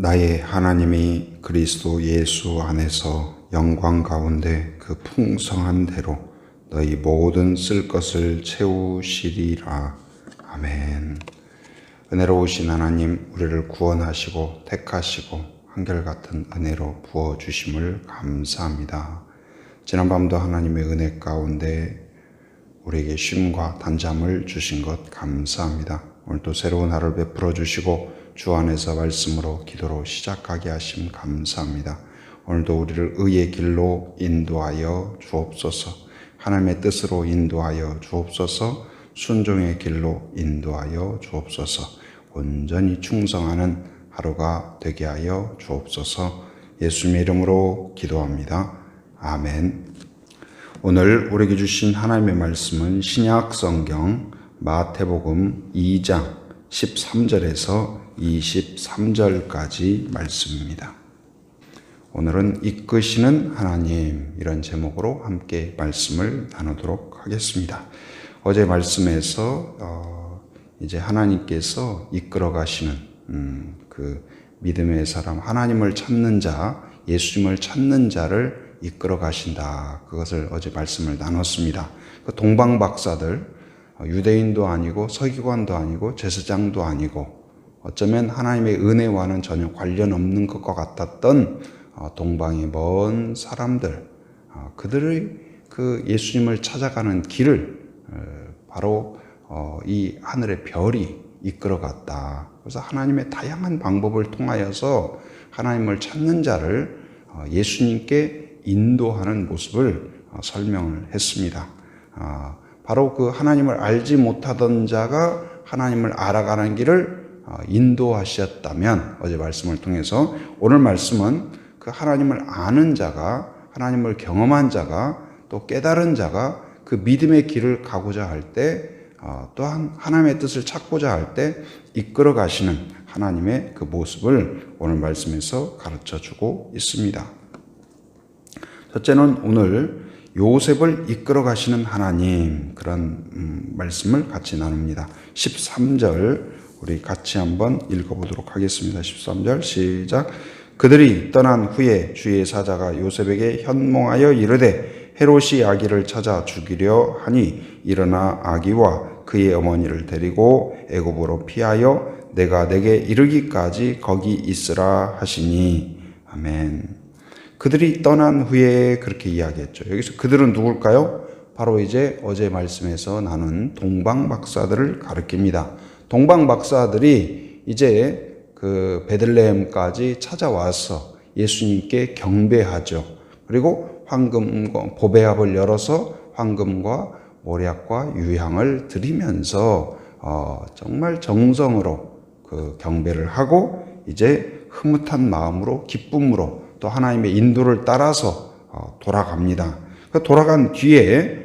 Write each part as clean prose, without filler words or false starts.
나의 하나님이 그리스도 예수 안에서 영광 가운데 그 풍성한 대로 너희 모든 쓸 것을 채우시리라. 아멘. 은혜로우신 하나님, 우리를 구원하시고 택하시고 한결같은 은혜로 부어주심을 감사합니다. 지난밤도 하나님의 은혜 가운데 우리에게 쉼과 단잠을 주신 것 감사합니다. 오늘도 새로운 하루를 베풀어 주시고 주 안에서 말씀으로 기도로 시작하게 하심 감사합니다. 오늘도 우리를 의의 길로 인도하여 주옵소서. 하나님의 뜻으로 인도하여 주옵소서. 순종의 길로 인도하여 주옵소서. 온전히 충성하는 하루가 되게 하여 주옵소서. 예수님의 이름으로 기도합니다. 아멘. 오늘 우리에게 주신 하나님의 말씀은 신약 성경 마태복음 2장 13절에서 23절까지 말씀입니다. 오늘은 이끄시는 하나님, 이런 제목으로 함께 말씀을 나누도록 하겠습니다. 어제 말씀에서 이제 하나님께서 이끌어 가시는 그 믿음의 사람, 하나님을 찾는 자, 예수님을 찾는 자를 이끌어 가신다. 그것을 어제 말씀을 나눴습니다. 그 동방 박사들, 유대인도 아니고 서기관도 아니고 제사장도 아니고 어쩌면 하나님의 은혜와는 전혀 관련 없는 것과 같았던 동방의 먼 사람들, 그들의 그 예수님을 찾아가는 길을 바로 이 하늘의 별이 이끌어갔다. 그래서 하나님의 다양한 방법을 통하여서 하나님을 찾는 자를 예수님께 인도하는 모습을 설명을 했습니다. 바로 그 하나님을 알지 못하던 자가 하나님을 알아가는 길을 인도하셨다면, 어제 말씀을 통해서 오늘 말씀은 그 하나님을 아는 자가, 하나님을 경험한 자가, 또 깨달은 자가 그 믿음의 길을 가고자 할 때, 또한 하나님의 뜻을 찾고자 할 때 이끌어 가시는 하나님의 그 모습을 오늘 말씀에서 가르쳐 주고 있습니다. 첫째는 오늘 요셉을 이끌어 가시는 하나님, 그런 말씀을 같이 나눕니다. 13절 우리 같이 한번 읽어보도록 하겠습니다. 13절 시작. 그들이 떠난 후에 주의 사자가 요셉에게 현몽하여 이르되 헤롯이 아기를 찾아 죽이려 하니 일어나 아기와 그의 어머니를 데리고 애굽으로 피하여 내가 내게 이르기까지 거기 있으라 하시니. 아멘. 그들이 떠난 후에 그렇게 이야기했죠. 여기서 그들은 누굴까요? 바로 이제 어제 말씀에서 나눈 동방 박사들을 가리킵니다. 동방 박사들이 이제 그 베들레헴까지 찾아와서 예수님께 경배하죠. 그리고 황금과 보배합을 열어서 황금과 모략과 유향을 드리면서 정말 정성으로 그 경배를 하고 이제 흐뭇한 마음으로 기쁨으로 또 하나님의 인도를 따라서 돌아갑니다. 돌아간 뒤에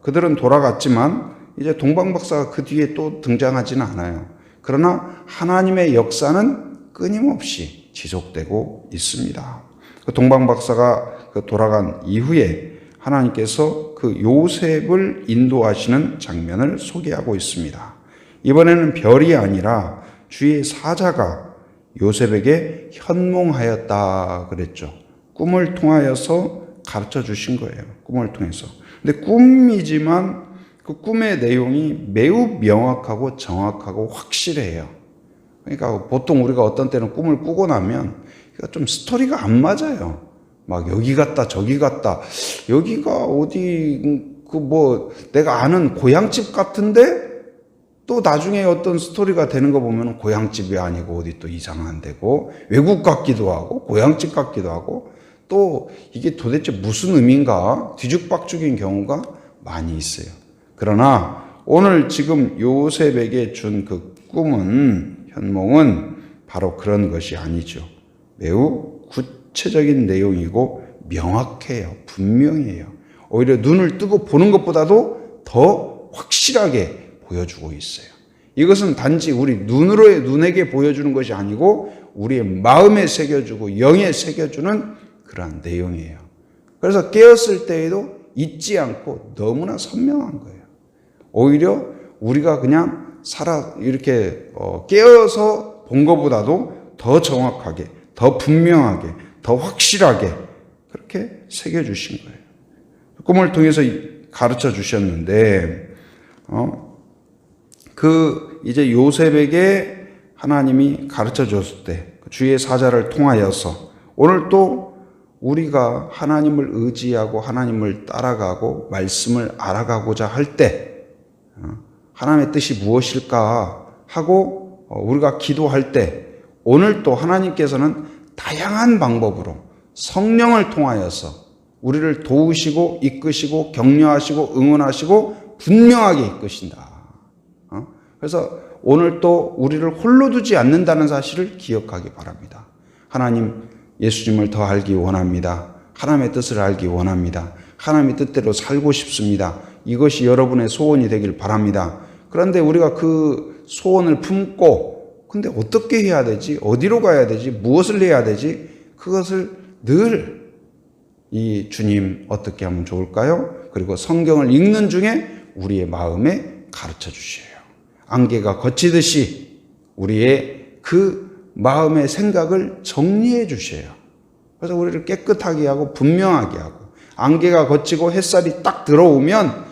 그들은 돌아갔지만 이제 동방 박사가 그 뒤에 또 등장하지는 않아요. 그러나 하나님의 역사는 끊임없이 지속되고 있습니다. 그 동방 박사가 돌아간 이후에 하나님께서 그 요셉을 인도하시는 장면을 소개하고 있습니다. 이번에는 별이 아니라 주의 사자가 요셉에게 현몽하였다 그랬죠. 꿈을 통하여서 가르쳐 주신 거예요. 꿈을 통해서. 근데 꿈이지만 그 꿈의 내용이 매우 명확하고 정확하고 확실해요. 그러니까 보통 우리가 어떤 때는 꿈을 꾸고 나면 좀 스토리가 안 맞아요. 막 여기 갔다 저기 갔다, 여기가 어디 내가 아는 고향집 같은데 또 나중에 어떤 스토리가 되는 거 보면 고향집이 아니고 어디 또 이상한 데고 외국 같기도 하고 고향집 같기도 하고 또 이게 도대체 무슨 의미인가 뒤죽박죽인 경우가 많이 있어요. 그러나 오늘 지금 요셉에게 준 그 꿈은, 현몽은 바로 그런 것이 아니죠. 매우 구체적인 내용이고 명확해요. 분명해요. 오히려 눈을 뜨고 보는 것보다도 더 확실하게 보여주고 있어요. 이것은 단지 우리 눈에게 보여주는 것이 아니고 우리의 마음에 새겨주고 영에 새겨주는 그러한 내용이에요. 그래서 깨었을 때에도 잊지 않고 너무나 선명한 거예요. 오히려 우리가 그냥 이렇게 깨어서 본 것보다도 더 정확하게, 더 분명하게, 더 확실하게 그렇게 새겨주신 거예요. 꿈을 통해서 가르쳐 주셨는데, 이제 요셉에게 하나님이 가르쳐 줬을 때, 주의 사자를 통하여서 오늘 또 우리가 하나님을 의지하고 하나님을 따라가고 말씀을 알아가고자 할 때, 하나님의 뜻이 무엇일까 하고 우리가 기도할 때, 오늘 또 하나님께서는 다양한 방법으로 성령을 통하여서 우리를 도우시고 이끄시고 격려하시고 응원하시고 분명하게 이끄신다. 그래서 오늘 또 우리를 홀로 두지 않는다는 사실을 기억하기 바랍니다. 하나님, 예수님을 더 알기 원합니다. 하나님의 뜻을 알기 원합니다. 하나님의 뜻대로 살고 싶습니다. 이것이 여러분의 소원이 되길 바랍니다. 그런데 우리가 그 소원을 품고 근데 어떻게 해야 되지? 어디로 가야 되지? 무엇을 해야 되지? 그것을 늘 이 주님 어떻게 하면 좋을까요? 그리고 성경을 읽는 중에 우리의 마음에 가르쳐 주셔요. 안개가 거치듯이 우리의 그 마음의 생각을 정리해 주셔요. 그래서 우리를 깨끗하게 하고 분명하게 하고, 안개가 거치고 햇살이 딱 들어오면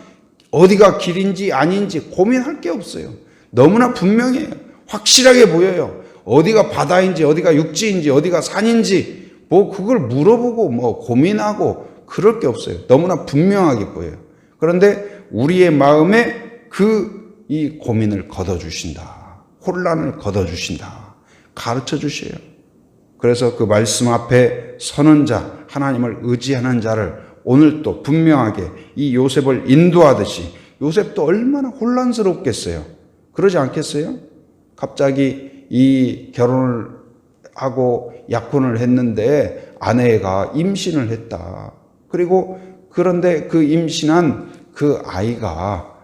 어디가 길인지 아닌지 고민할 게 없어요. 너무나 분명해요. 확실하게 보여요. 어디가 바다인지 어디가 육지인지 어디가 산인지 그걸 물어보고 고민하고 그럴 게 없어요. 너무나 분명하게 보여요. 그런데 우리의 마음에 이 고민을 걷어주신다. 혼란을 걷어주신다. 가르쳐 주셔요. 그래서 그 말씀 앞에 서는 자, 하나님을 의지하는 자를 오늘 또 분명하게 이 요셉을 인도하듯이, 요셉도 얼마나 혼란스럽겠어요. 그러지 않겠어요? 갑자기 이 결혼을 하고 약혼을 했는데 아내가 임신을 했다. 그런데 그 임신한 그 아이가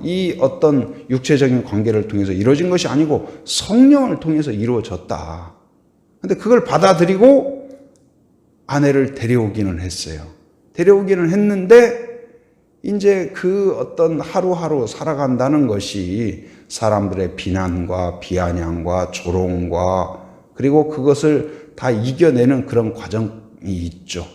이 어떤 육체적인 관계를 통해서 이루어진 것이 아니고 성령을 통해서 이루어졌다. 근데 그걸 받아들이고 아내를 데려오기는 했어요. 데려오기는 했는데 이제 그 어떤 하루하루 살아간다는 것이 사람들의 비난과 비아냥과 조롱과 그리고 그것을 다 이겨내는 그런 과정이 있죠.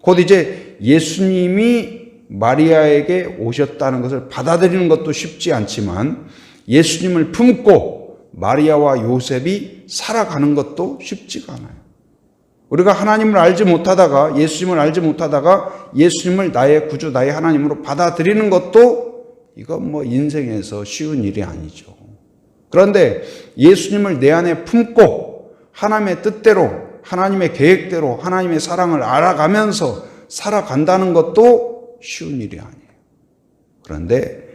곧 이제 예수님이 마리아에게 오셨다는 것을 받아들이는 것도 쉽지 않지만 예수님을 품고 마리아와 요셉이 살아가는 것도 쉽지가 않아요. 우리가 하나님을 알지 못하다가, 예수님을 알지 못하다가 예수님을 나의 구주, 나의 하나님으로 받아들이는 것도 이건 인생에서 쉬운 일이 아니죠. 그런데 예수님을 내 안에 품고 하나님의 뜻대로, 하나님의 계획대로 하나님의 사랑을 알아가면서 살아간다는 것도 쉬운 일이 아니에요. 그런데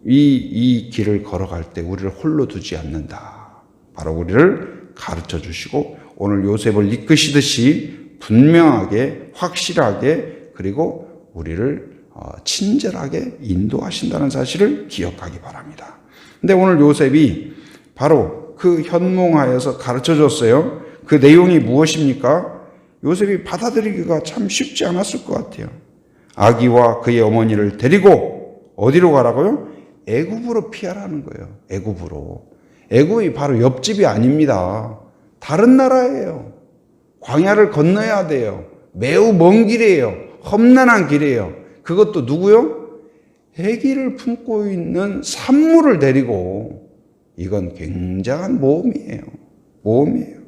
이 길을 걸어갈 때 우리를 홀로 두지 않는다. 바로 우리를 가르쳐 주시고 오늘 요셉을 이끄시듯이 분명하게, 확실하게, 그리고 우리를 친절하게 인도하신다는 사실을 기억하기 바랍니다. 근데 오늘 요셉이 바로 그 현몽하여서 가르쳐 줬어요. 그 내용이 무엇입니까? 요셉이 받아들이기가 참 쉽지 않았을 것 같아요. 아기와 그의 어머니를 데리고 어디로 가라고요? 애굽으로 피하라는 거예요. 애굽으로. 애굽이 바로 옆집이 아닙니다. 다른 나라예요. 광야를 건너야 돼요. 매우 먼 길이에요. 험난한 길이에요. 그것도 누구요? 아기를 품고 있는 산모를 데리고. 이건 굉장한 모험이에요. 모험이에요.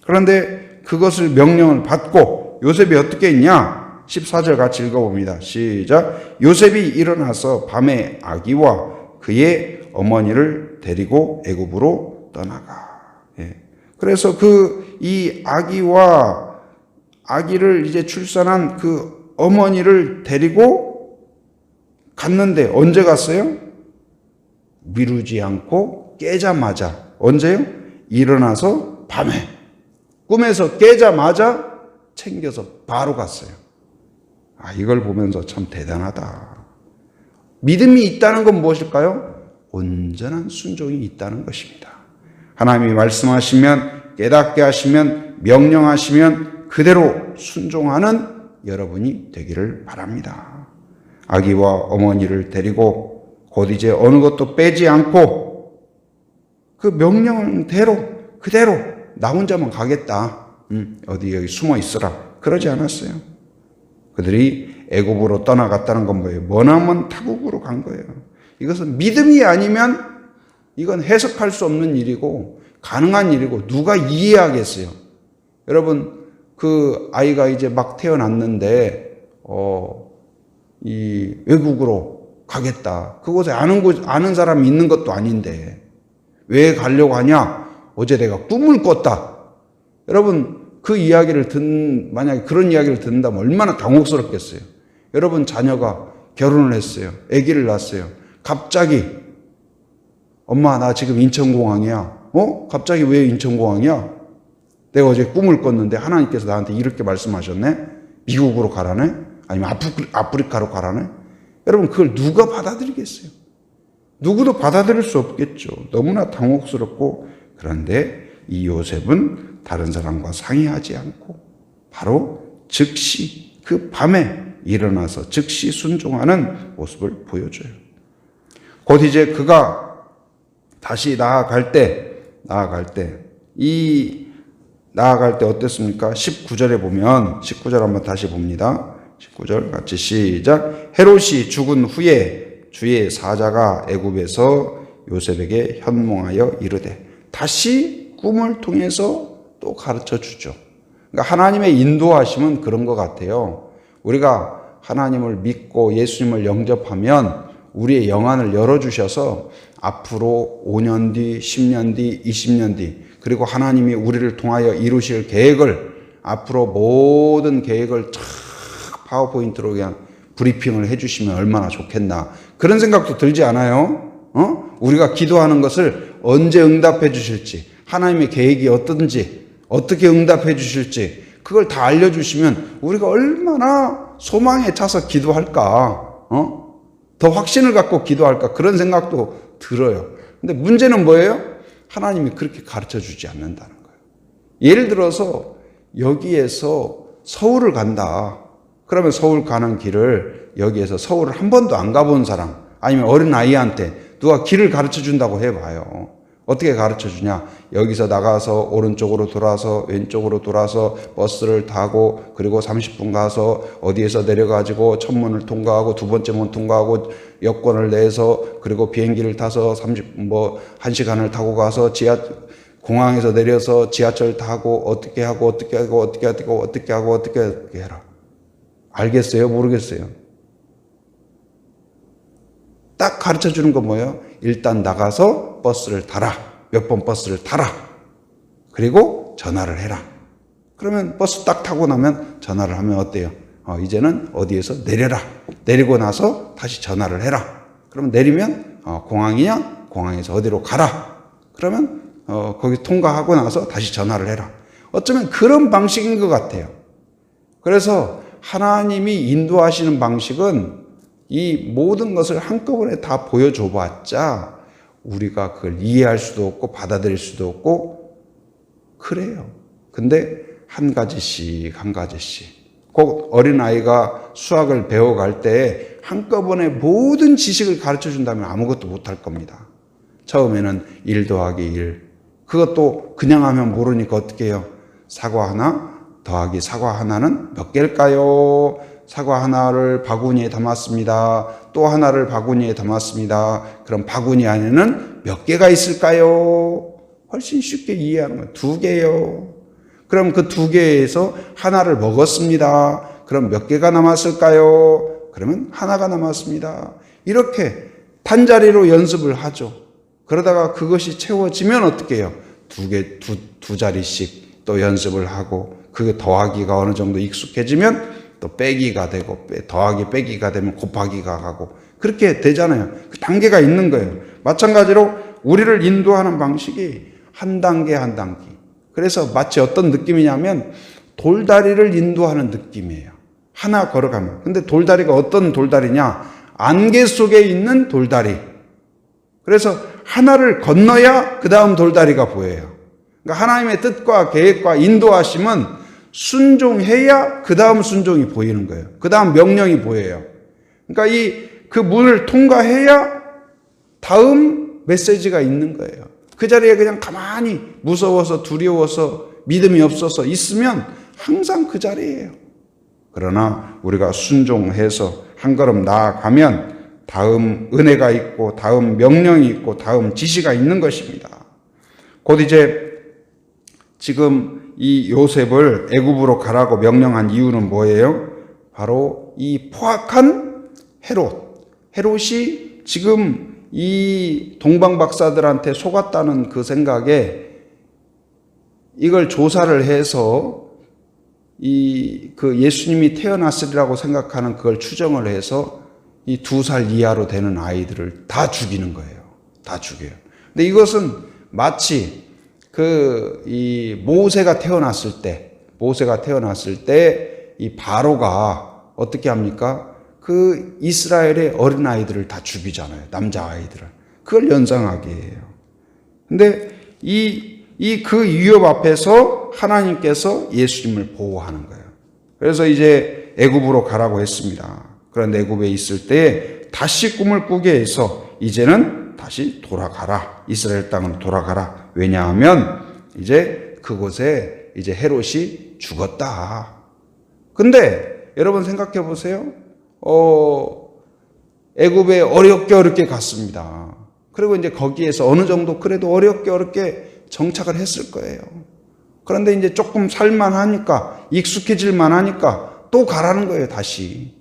그런데 그것을 명령을 받고 요셉이 어떻게 했냐? 14절 같이 읽어봅니다. 시작. 요셉이 일어나서 밤에 아기와 그의 어머니를 데리고 애굽으로 떠나가. 그래서 이 아기를 이제 출산한 그 어머니를 데리고 갔는데 언제 갔어요? 미루지 않고 깨자마자. 언제요? 일어나서 밤에. 꿈에서 깨자마자 챙겨서 바로 갔어요. 이걸 보면서 참 대단하다. 믿음이 있다는 건 무엇일까요? 온전한 순종이 있다는 것입니다. 하나님이 말씀하시면, 깨닫게 하시면, 명령하시면 그대로 순종하는 여러분이 되기를 바랍니다. 아기와 어머니를 데리고 곧 이제 어느 것도 빼지 않고 그 명령대로 그대로 나 혼자만 가겠다. 어디 여기 숨어 있어라. 그러지 않았어요. 그들이 애굽으로 떠나갔다는 건 뭐예요? 머나먼 타국으로 간 거예요. 이것은 믿음이 아니면 이건 해석할 수 없는 일이고 가능한 일이고 누가 이해하겠어요? 여러분 그 아이가 이제 막 태어났는데 이 외국으로 가겠다. 그곳에 아는 사람이 있는 것도 아닌데 왜 가려고 하냐? 어제 내가 꿈을 꿨다. 여러분 그 이야기를 만약에 그런 이야기를 듣는다면 얼마나 당혹스럽겠어요. 여러분 자녀가 결혼을 했어요. 아기를 낳았어요. 갑자기 엄마 나 지금 인천공항이야. 갑자기 왜 인천공항이야? 내가 어제 꿈을 꿨는데 하나님께서 나한테 이렇게 말씀하셨네? 미국으로 가라네? 아니면 아프리카로 가라네? 여러분 그걸 누가 받아들이겠어요? 누구도 받아들일 수 없겠죠. 너무나 당혹스럽고 그런데 이 요셉은 다른 사람과 상의하지 않고 바로 즉시 그 밤에 일어나서 즉시 순종하는 모습을 보여줘요. 곧 이제 그가 다시 나아갈 때 어땠습니까? 19절에 보면 19절 한번 다시 봅니다. 19절 같이 시작. 헤롯이 죽은 후에 주의 사자가 애굽에서 요셉에게 현몽하여 이르되 다시 꿈을 통해서 또 가르쳐 주죠. 그러니까 하나님의 인도하심은 그런 것 같아요. 우리가 하나님을 믿고 예수님을 영접하면 우리의 영안을 열어주셔서 앞으로 5년 뒤, 10년 뒤, 20년 뒤 그리고 하나님이 우리를 통하여 이루실 계획을 앞으로 모든 계획을 쫙 파워포인트로 그냥 브리핑을 해주시면 얼마나 좋겠나 그런 생각도 들지 않아요? 우리가 기도하는 것을 언제 응답해 주실지 하나님의 계획이 어떤지 어떻게 응답해 주실지 그걸 다 알려주시면 우리가 얼마나 소망에 차서 기도할까 더 확신을 갖고 기도할까 그런 생각도 들어요. 근데 문제는 뭐예요? 하나님이 그렇게 가르쳐 주지 않는다는 거예요. 예를 들어서 여기에서 서울을 간다. 그러면 서울 가는 길을 여기에서 서울을 한 번도 안 가본 사람 아니면 어린 아이한테 누가 길을 가르쳐 준다고 해봐요. 어떻게 가르쳐 주냐? 여기서 나가서 오른쪽으로 돌아서 왼쪽으로 돌아서 버스를 타고 그리고 30분 가서 어디에서 내려가지고 첫 문을 통과하고 두 번째 문 통과하고 여권을 내서 그리고 비행기를 타서 1시간을 타고 가서 공항에서 내려서 지하철 타고 어떻게 하고 해라. 알겠어요? 모르겠어요? 딱 가르쳐 주는 건 뭐예요? 일단 나가서 버스를 타라. 몇 번 버스를 타라. 그리고 전화를 해라. 그러면 버스 딱 타고 나면 전화를 하면 어때요? 이제는 어디에서 내려라. 내리고 나서 다시 전화를 해라. 그러면 내리면 공항이냐? 공항에서 어디로 가라. 그러면 거기 통과하고 나서 다시 전화를 해라. 어쩌면 그런 방식인 것 같아요. 그래서 하나님이 인도하시는 방식은 이 모든 것을 한꺼번에 다 보여줘 봤자 우리가 그걸 이해할 수도 없고 받아들일 수도 없고 그래요. 근데 한 가지씩 꼭 어린아이가 수학을 배워갈 때 한꺼번에 모든 지식을 가르쳐 준다면 아무것도 못할 겁니다. 처음에는 1 더하기 1 그것도 그냥 하면 모르니까 어떻게 해요? 사과 하나 더하기 사과 하나는 몇 개일까요? 사과 하나를 바구니에 담았습니다. 또 하나를 바구니에 담았습니다. 그럼 바구니 안에는 몇 개가 있을까요? 훨씬 쉽게 이해하는 거예요. 2개요. 그럼 그 2개에서 하나를 먹었습니다. 그럼 몇 개가 남았을까요? 그러면 하나가 남았습니다. 이렇게 단자리로 연습을 하죠. 그러다가 그것이 채워지면 어떻게 해요? 두 자리씩 또 연습을 하고 그게 더하기가 어느 정도 익숙해지면 또 빼기가 되고 더하기 빼기가 되면 곱하기가 가고 그렇게 되잖아요. 그 단계가 있는 거예요. 마찬가지로 우리를 인도하는 방식이 한 단계 한 단계. 그래서 마치 어떤 느낌이냐면 돌다리를 인도하는 느낌이에요. 하나 걸어가면. 근데 돌다리가 어떤 돌다리냐? 안개 속에 있는 돌다리. 그래서 하나를 건너야 그 다음 돌다리가 보여요. 그러니까 하나님의 뜻과 계획과 인도하심은 순종해야 그 다음 순종이 보이는 거예요. 그 다음 명령이 보여요. 그러니까 그 문을 통과해야 다음 메시지가 있는 거예요. 그 자리에 그냥 가만히 무서워서 두려워서 믿음이 없어서 있으면 항상 그 자리예요. 그러나 우리가 순종해서 한 걸음 나아가면 다음 은혜가 있고 다음 명령이 있고 다음 지시가 있는 것입니다. 곧 이제 지금 이 요셉을 애굽으로 가라고 명령한 이유는 뭐예요? 바로 이 포악한 헤롯이 지금 이 동방 박사들한테 속았다는 그 생각에 이걸 조사를 해서 그 예수님이 태어났으리라고 생각하는 그걸 추정을 해서 이 2살 이하로 되는 아이들을 다 죽이는 거예요. 다 죽여요. 근데 이것은 마치 이 모세가 태어났을 때 이 바로가 어떻게 합니까? 그 이스라엘의 어린아이들을 다 죽이잖아요. 남자아이들을. 그걸 연상하게 해요. 근데 그 위협 앞에서 하나님께서 예수님을 보호하는 거예요. 그래서 이제 애굽으로 가라고 했습니다. 그런데 애굽에 있을 때 다시 꿈을 꾸게 해서 이제는 다시 돌아가라. 이스라엘 땅으로 돌아가라. 왜냐하면 이제 그곳에 이제 헤롯이 죽었다. 근데 여러분 생각해 보세요. 애굽에 어렵게 갔습니다. 그리고 이제 거기에서 어느 정도 그래도 어렵게 정착을 했을 거예요. 그런데 이제 조금 살만하니까 익숙해질 만하니까 또 가라는 거예요, 다시.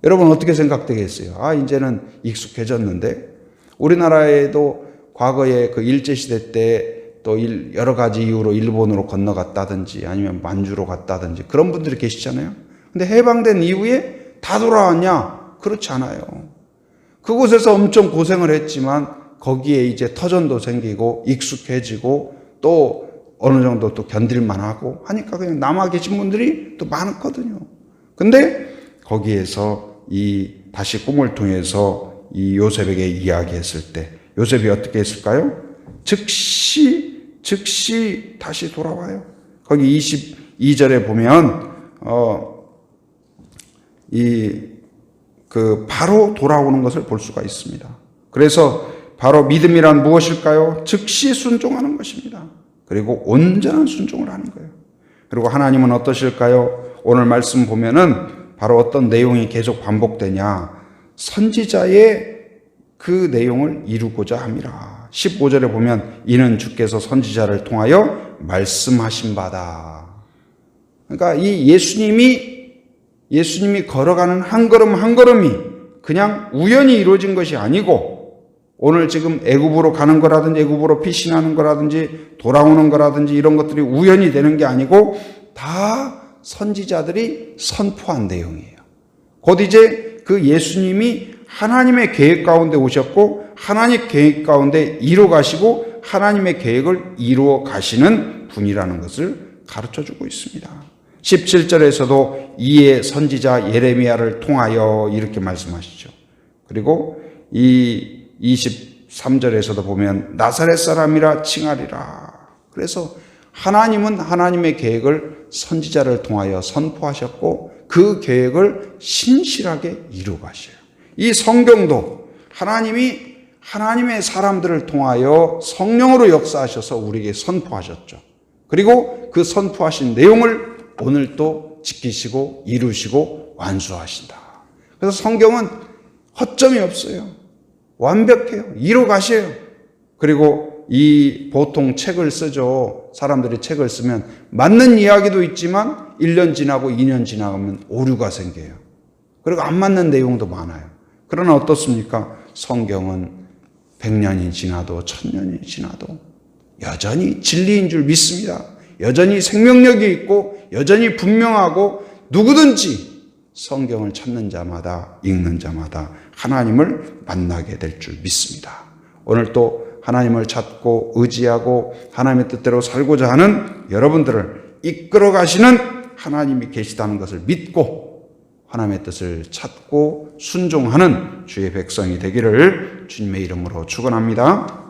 여러분 어떻게 생각되겠어요? 이제는 익숙해졌는데. 우리나라에도 과거에 그 일제시대 때 또 여러 가지 이유로 일본으로 건너갔다든지 아니면 만주로 갔다든지 그런 분들이 계시잖아요. 근데 해방된 이후에 다 돌아왔냐? 그렇지 않아요. 그곳에서 엄청 고생을 했지만 거기에 이제 터전도 생기고 익숙해지고 또 어느 정도 또 견딜만 하고 하니까 그냥 남아 계신 분들이 또 많거든요. 근데 거기에서 다시 꿈을 통해서 이 요셉에게 이야기했을 때 요셉이 어떻게 했을까요? 즉시 다시 돌아와요. 거기 22절에 보면 바로 돌아오는 것을 볼 수가 있습니다. 그래서 바로 믿음이란 무엇일까요? 즉시 순종하는 것입니다. 그리고 온전한 순종을 하는 거예요. 그리고 하나님은 어떠실까요? 오늘 말씀 보면은 바로 어떤 내용이 계속 반복되냐? 선지자의 그 내용을 이루고자 함이라. 15절에 보면 이는 주께서 선지자를 통하여 말씀하신 바다. 그러니까 이 예수님이 걸어가는 한 걸음 한 걸음이 그냥 우연히 이루어진 것이 아니고 오늘 지금 애굽으로 가는 거라든지 애굽으로 피신하는 거라든지 돌아오는 거라든지 이런 것들이 우연히 되는 게 아니고 다 선지자들이 선포한 내용이에요. 곧 이제 그 예수님이 하나님의 계획 가운데 오셨고 하나님 계획 가운데 이루어 가시고 하나님의 계획을 이루어 가시는 분이라는 것을 가르쳐주고 있습니다. 17절에서도 이에 선지자 예레미야를 통하여 이렇게 말씀하시죠. 그리고 이 23절에서도 보면 나사렛 사람이라 칭하리라. 그래서 하나님은 하나님의 계획을 선지자를 통하여 선포하셨고 그 계획을 신실하게 이루어 가셔요. 이 성경도 하나님이 하나님의 사람들을 통하여 성령으로 역사하셔서 우리에게 선포하셨죠. 그리고 그 선포하신 내용을 오늘 또 지키시고 이루시고 완수하신다. 그래서 성경은 허점이 없어요. 완벽해요. 이루 가셔요. 그리고 보통 책을 쓰죠. 사람들이 책을 쓰면 맞는 이야기도 있지만 1년 지나고 2년 지나가면 오류가 생겨요. 그리고 안 맞는 내용도 많아요. 그러나 어떻습니까? 성경은 100년이 지나도 1000년이 지나도 여전히 진리인 줄 믿습니다. 여전히 생명력이 있고 여전히 분명하고 누구든지 성경을 찾는 자마다 읽는 자마다 하나님을 만나게 될 줄 믿습니다. 오늘 또 하나님을 찾고 의지하고 하나님의 뜻대로 살고자 하는 여러분들을 이끌어 가시는 하나님이 계시다는 것을 믿고 하나님의 뜻을 찾고 순종하는 주의 백성이 되기를 주님의 이름으로 축원합니다.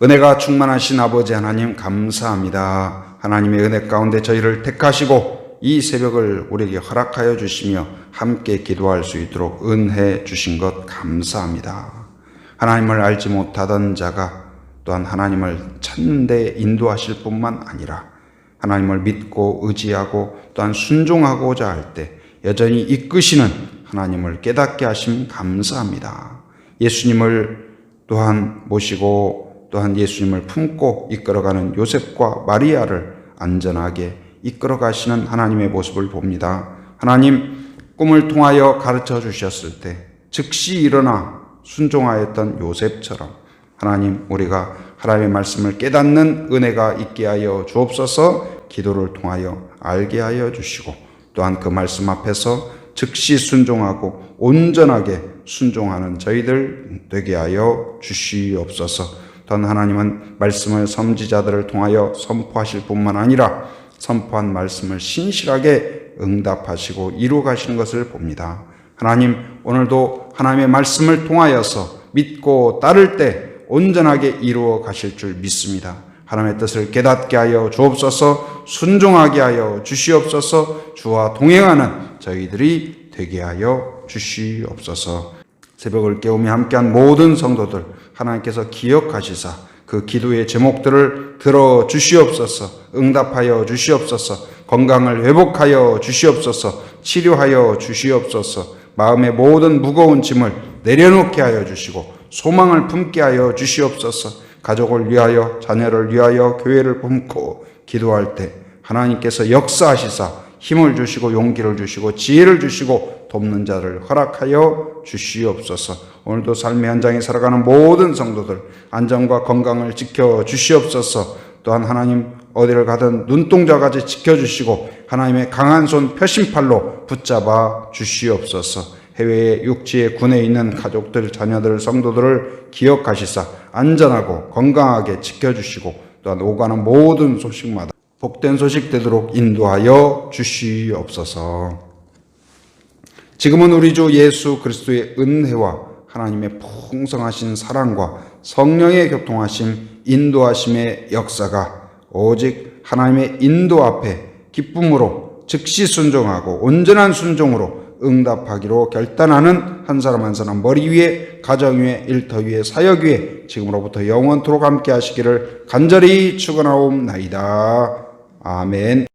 은혜가 충만하신 아버지 하나님 감사합니다. 하나님의 은혜 가운데 저희를 택하시고 이 새벽을 우리에게 허락하여 주시며 함께 기도할 수 있도록 은혜 주신 것 감사합니다. 하나님을 알지 못하던 자가 또한 하나님을 찾는 데 인도하실 뿐만 아니라 하나님을 믿고 의지하고 또한 순종하고자 할 때 여전히 이끄시는 하나님을 깨닫게 하심 감사합니다. 예수님을 또한 모시고 또한 예수님을 품고 이끌어가는 요셉과 마리아를 안전하게 이끌어 가시는 하나님의 모습을 봅니다. 하나님 꿈을 통하여 가르쳐 주셨을 때 즉시 일어나 순종하였던 요셉처럼 하나님 우리가 하나님의 말씀을 깨닫는 은혜가 있게 하여 주옵소서. 기도를 통하여 알게 하여 주시고 또한 그 말씀 앞에서 즉시 순종하고 온전하게 순종하는 저희들 되게 하여 주시옵소서. 또한 하나님은 말씀을 선지자들을 통하여 선포하실 뿐만 아니라 선포한 말씀을 신실하게 응답하시고 이루어 가시는 것을 봅니다. 하나님 오늘도 하나님의 말씀을 통하여서 믿고 따를 때 온전하게 이루어 가실 줄 믿습니다. 하나님의 뜻을 깨닫게 하여 주옵소서. 순종하게 하여 주시옵소서. 주와 동행하는 저희들이 되게 하여 주시옵소서. 새벽을 깨우며 함께한 모든 성도들 하나님께서 기억하시사 그 기도의 제목들을 들어 주시옵소서. 응답하여 주시옵소서. 건강을 회복하여 주시옵소서. 치료하여 주시옵소서. 마음의 모든 무거운 짐을 내려놓게 하여 주시고 소망을 품게 하여 주시옵소서. 가족을 위하여 자녀를 위하여 교회를 품고 기도할 때 하나님께서 역사하시사 힘을 주시고 용기를 주시고 지혜를 주시고 돕는 자를 허락하여 주시옵소서. 오늘도 삶의 현장에 살아가는 모든 성도들 안전과 건강을 지켜 주시옵소서. 또한 하나님 어디를 가든 눈동자까지 지켜주시고 하나님의 강한 손 표심팔로 붙잡아 주시옵소서. 해외의 육지의 군에 있는 가족들, 자녀들, 성도들을 기억하시사 안전하고 건강하게 지켜주시고 또한 오가는 모든 소식마다 복된 소식 되도록 인도하여 주시옵소서. 지금은 우리 주 예수 그리스도의 은혜와 하나님의 풍성하신 사랑과 성령의 교통하심, 인도하심의 역사가 오직 하나님의 인도 앞에 기쁨으로 즉시 순종하고 온전한 순종으로 응답하기로 결단하는 한 사람 한 사람 머리 위에, 가정 위에, 일터 위에, 사역 위에 지금으로부터 영원토록 함께 하시기를 간절히 축원하옵나이다. 아멘.